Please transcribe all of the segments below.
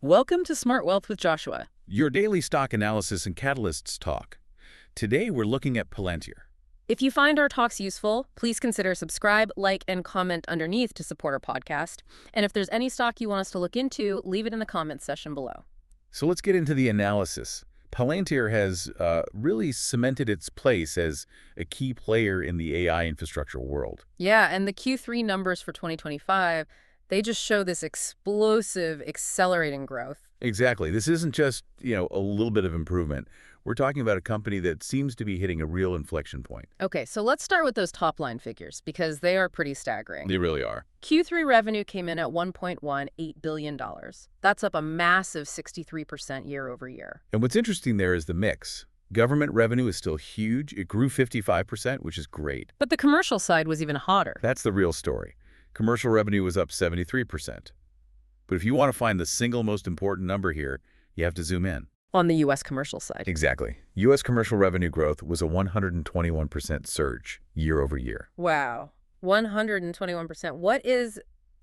Welcome to Smart Wealth with Joshua. Your daily stock analysis and catalysts talk. Today we're looking at Palantir. If you find our talks useful, please consider subscribe, like, and comment underneath to support our podcast. And if there's any stock you want us to look into, leave it in the comments section below. So let's get into the analysis. Palantir has really cemented its place as a key player in the AI infrastructure world. Yeah, and the Q3 numbers for 2025, they just show this explosive, accelerating growth. Exactly. This isn't just, a little bit of improvement. We're talking about a company that seems to be hitting a real inflection point. Okay, so let's start with those top-line figures, because they are pretty staggering. They really are. Q3 revenue came in at $1.18 billion. That's up a massive 63% year over year. And what's interesting there is the mix. Government revenue is still huge. It grew 55%, which is great. But the commercial side was even hotter. That's the real story. Commercial revenue was up 73%. But if you want to find the single most important number here, you have to zoom in. On the U.S. commercial side. Exactly. U.S. commercial revenue growth was a 121% surge year over year. Wow. 121%.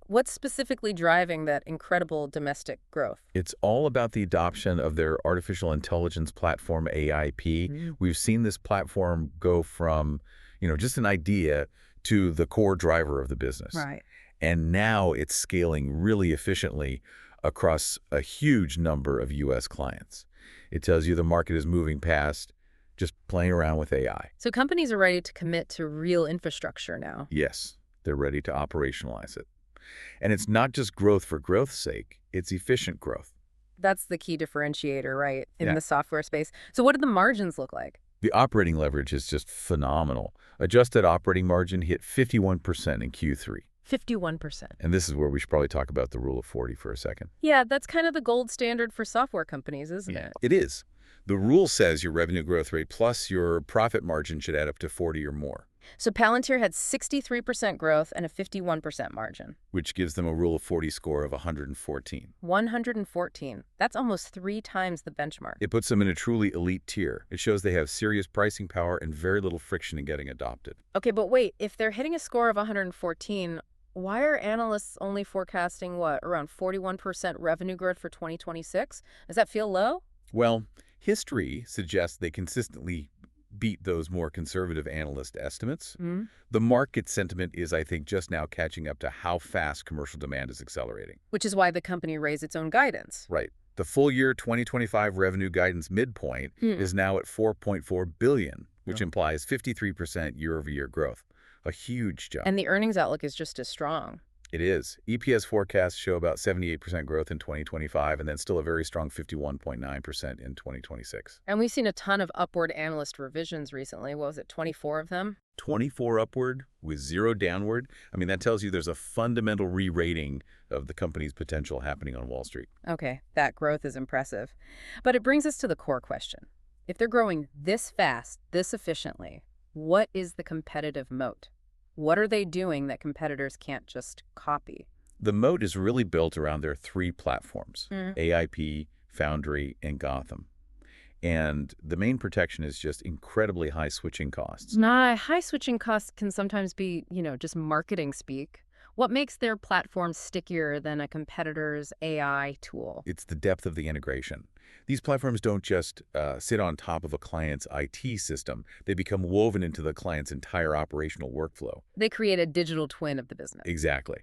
What's specifically driving that incredible domestic growth? It's all about the adoption of their artificial intelligence platform, AIP. We've seen this platform go from, just an idea to the core driver of the business. Right. And now it's scaling really efficiently across a huge number of U.S. clients. It tells you the market is moving past just playing around with AI. So companies are ready to commit to real infrastructure now. Yes, they're ready to operationalize it. And it's not just growth for growth's sake, it's efficient growth. That's the key differentiator, right, in Yeah. the software space. So what do the margins look like? The operating leverage is just phenomenal. Adjusted operating margin hit 51% in Q3. 51%. And this is where we should probably talk about the rule of 40 for a second. Yeah, that's kind of the gold standard for software companies, isn't it? It is. The rule says your revenue growth rate plus your profit margin should add up to 40 or more, So Palantir had 63% growth and a 51% margin. which gives them a rule of 40 score of 114. 114. That's almost 3 times the benchmark. It puts them in a truly elite tier. It shows they have serious pricing power and very little friction in getting adopted. Okay, but wait, if they're hitting a score of 114, why are analysts only forecasting, around 41% revenue growth for 2026? Does that feel low? Well, history suggests they consistently beat those more conservative analyst estimates. The market sentiment is, I think, just now catching up to how fast commercial demand is accelerating. Which is why the company raised its own guidance. Right. The full year 2025 revenue guidance midpoint is now at $4.4 billion, which implies 53% year-over-year growth. A huge jump. And the earnings outlook is just as strong. It is. EPS forecasts show about 78% growth in 2025 and then still a very strong 51.9% in 2026. And we've seen a ton of upward analyst revisions recently. What was it, 24 of them? 24 upward with 0 downward. I mean, that tells you there's a fundamental re-rating of the company's potential happening on Wall Street. Okay, that growth is impressive. But it brings us to the core question. If they're growing this fast, this efficiently, what is the competitive moat? What are they doing that competitors can't just copy? The moat is really built around their 3 platforms, AIP, Foundry, and Gotham. And the main protection is just incredibly high switching costs. High switching costs can sometimes be, just marketing speak. What makes their platform stickier than a competitor's AI tool? It's the depth of the integration. These platforms don't just sit on top of a client's IT system. They become woven into the client's entire operational workflow. They create a digital twin of the business. Exactly.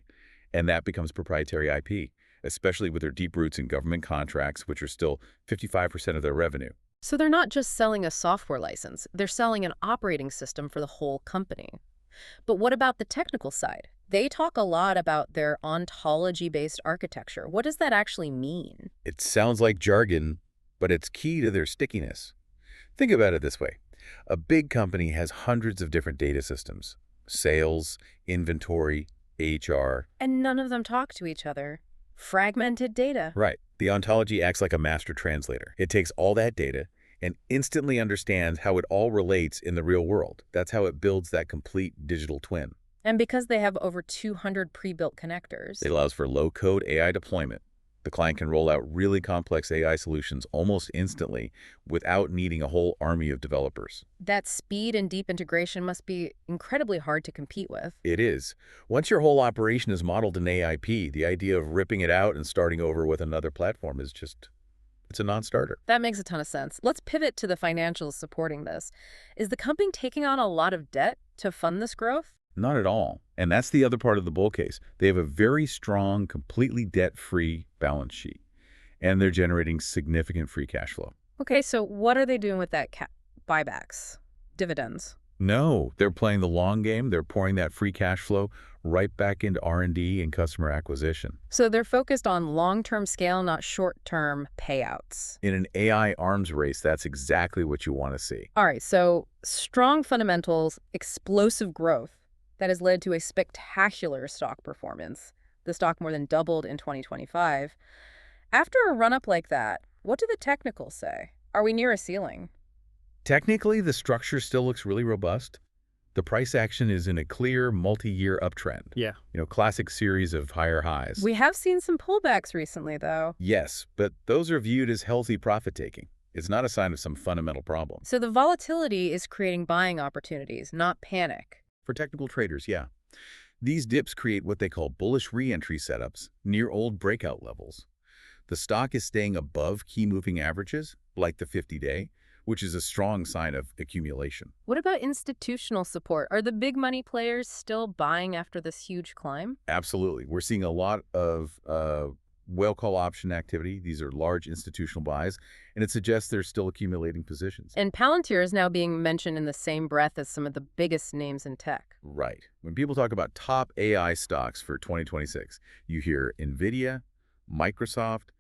And that becomes proprietary IP, especially with their deep roots in government contracts, which are still 55% of their revenue. So they're not just selling a software license. They're selling an operating system for the whole company. But what about the technical side? They talk a lot about their ontology-based architecture. What does that actually mean? It sounds like jargon, but it's key to their stickiness. Think about it this way. A big company has hundreds of different data systems: sales, inventory, HR. And none of them talk to each other. Fragmented data. Right. The ontology acts like a master translator. It takes all that data and instantly understands how it all relates in the real world. That's how it builds that complete digital twin. And because they have over 200 pre-built connectors. It allows for low-code AI deployment. The client can roll out really complex AI solutions almost instantly without needing a whole army of developers. That speed and deep integration must be incredibly hard to compete with. It is. Once your whole operation is modeled in AIP, the idea of ripping it out and starting over with another platform is just, it's a non-starter. That makes a ton of sense. Let's pivot to the financials supporting this. Is the company taking on a lot of debt to fund this growth? Not at all. And that's the other part of the bull case. They have a very strong, completely debt-free balance sheet, and they're generating significant free cash flow. Okay, so what are they doing with that buybacks, dividends? No, they're playing the long game. They're pouring that free cash flow right back into R&D and customer acquisition. So they're focused on long-term scale, not short-term payouts. In an AI arms race, that's exactly what you want to see. All right, so strong fundamentals, explosive growth that has led to a spectacular stock performance. The stock more than doubled in 2025. After a run-up like that, what do the technicals say? Are we near a ceiling? Technically, the structure still looks really robust. The price action is in a clear multi-year uptrend. Yeah. Classic series of higher highs. We have seen some pullbacks recently, though. Yes, but those are viewed as healthy profit-taking. It's not a sign of some fundamental problem. So the volatility is creating buying opportunities, not panic. For technical traders, yeah. These dips create what they call bullish re-entry setups near old breakout levels. The stock is staying above key moving averages, like the 50-day, which is a strong sign of accumulation. What about institutional support? Are the big money players still buying after this huge climb? Absolutely. We're seeing a lot of whale call option activity. These are large institutional buys, and it suggests they're still accumulating positions. And Palantir is now being mentioned in the same breath as some of the biggest names in tech. Right. When people talk about top AI stocks for 2026, you hear NVIDIA, Microsoft,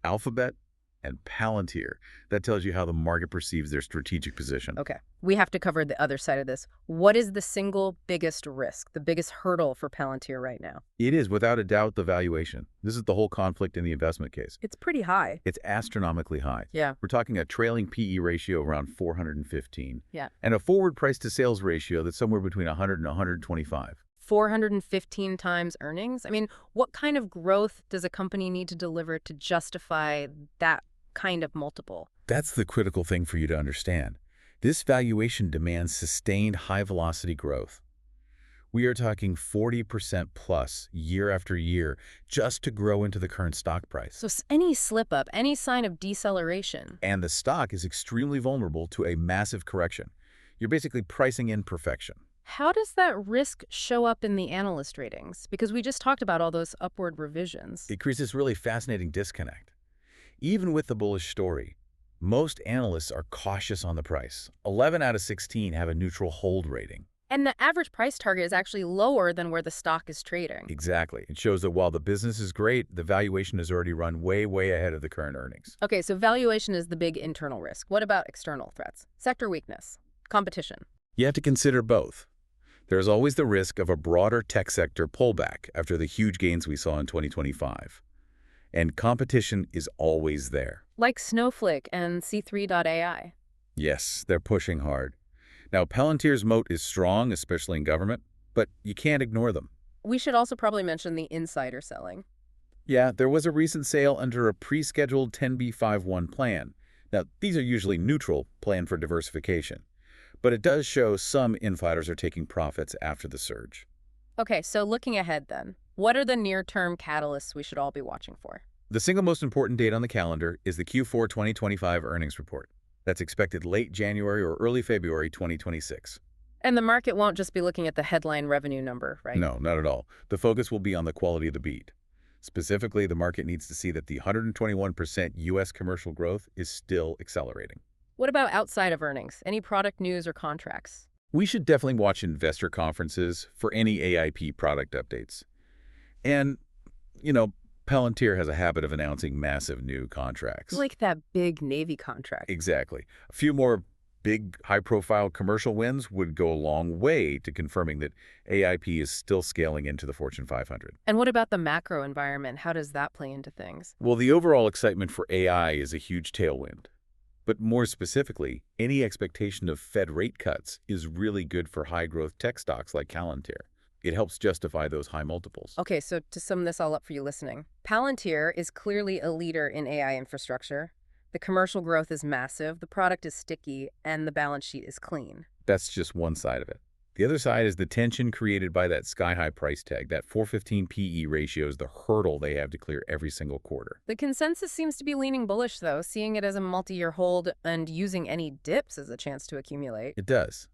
Alphabet, and Palantir. That tells you how the market perceives their strategic position. Okay, we have to cover the other side of this. What is the single biggest risk, the biggest hurdle for Palantir right now? It is, without a doubt, the valuation. This is the whole conflict in the investment case. It's pretty high. It's astronomically high. Yeah. We're talking a trailing PE ratio around 415. Yeah. And a forward price to sales ratio that's somewhere between 100 and 125. 415 times earnings? I mean, what kind of growth does a company need to deliver to justify that kind of multiple? That's the critical thing for you to understand. This valuation demands sustained high-velocity growth. We are talking 40% plus year after year just to grow into the current stock price. So any slip up, any sign of deceleration. And the stock is extremely vulnerable to a massive correction. You're basically pricing in perfection. How does that risk show up in the analyst ratings? Because we just talked about all those upward revisions. It creates this really fascinating disconnect. Even with the bullish story, most analysts are cautious on the price. 11 out of 16 have a neutral hold rating. And the average price target is actually lower than where the stock is trading. Exactly. It shows that while the business is great, the valuation has already run way, way ahead of the current earnings. Okay, so valuation is the big internal risk. What about external threats? Sector weakness, competition. You have to consider both. There's always the risk of a broader tech sector pullback after the huge gains we saw in 2025. And competition is always there. Like Snowflake and C3.ai. Yes, they're pushing hard. Now, Palantir's moat is strong, especially in government, but you can't ignore them. We should also probably mention the insider selling. Yeah, there was a recent sale under a pre-scheduled 10b5-1 plan. Now, these are usually neutral, plan for diversification. But it does show some insiders are taking profits after the surge. Okay, so looking ahead then, what are the near-term catalysts we should all be watching for? The single most important date on the calendar is the Q4 2025 earnings report. That's expected late January or early February 2026. And the market won't just be looking at the headline revenue number, right? No, not at all. The focus will be on the quality of the beat. Specifically, the market needs to see that the 121% U.S. commercial growth is still accelerating. What about outside of earnings? Any product news or contracts? We should definitely watch investor conferences for any AIP product updates. And, Palantir has a habit of announcing massive new contracts. Like that big Navy contract. Exactly. A few more big, high-profile commercial wins would go a long way to confirming that AIP is still scaling into the Fortune 500. And what about the macro environment? How does that play into things? Well, the overall excitement for AI is a huge tailwind. But more specifically, any expectation of Fed rate cuts is really good for high-growth tech stocks like Palantir. It helps justify those high multiples. Okay, so to sum this all up for you listening, Palantir is clearly a leader in AI infrastructure. The commercial growth is massive, the product is sticky, and the balance sheet is clean. That's just one side of it. The other side is the tension created by that sky-high price tag. That 415 PE ratio is the hurdle they have to clear every single quarter. The consensus seems to be leaning bullish, though, seeing it as a multi-year hold and using any dips as a chance to accumulate. It does,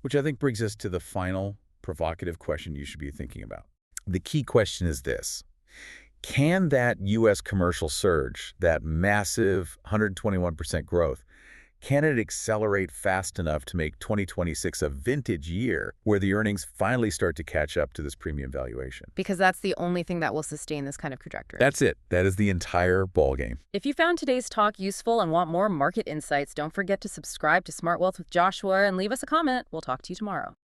which I think brings us to the final provocative question you should be thinking about. The key question is this. Can that U.S. commercial surge, that massive 121% growth, can it accelerate fast enough to make 2026 a vintage year where the earnings finally start to catch up to this premium valuation? Because that's the only thing that will sustain this kind of trajectory. That's it. That is the entire ballgame. If you found today's talk useful and want more market insights, don't forget to subscribe to Smart Wealth with Joshua and leave us a comment. We'll talk to you tomorrow.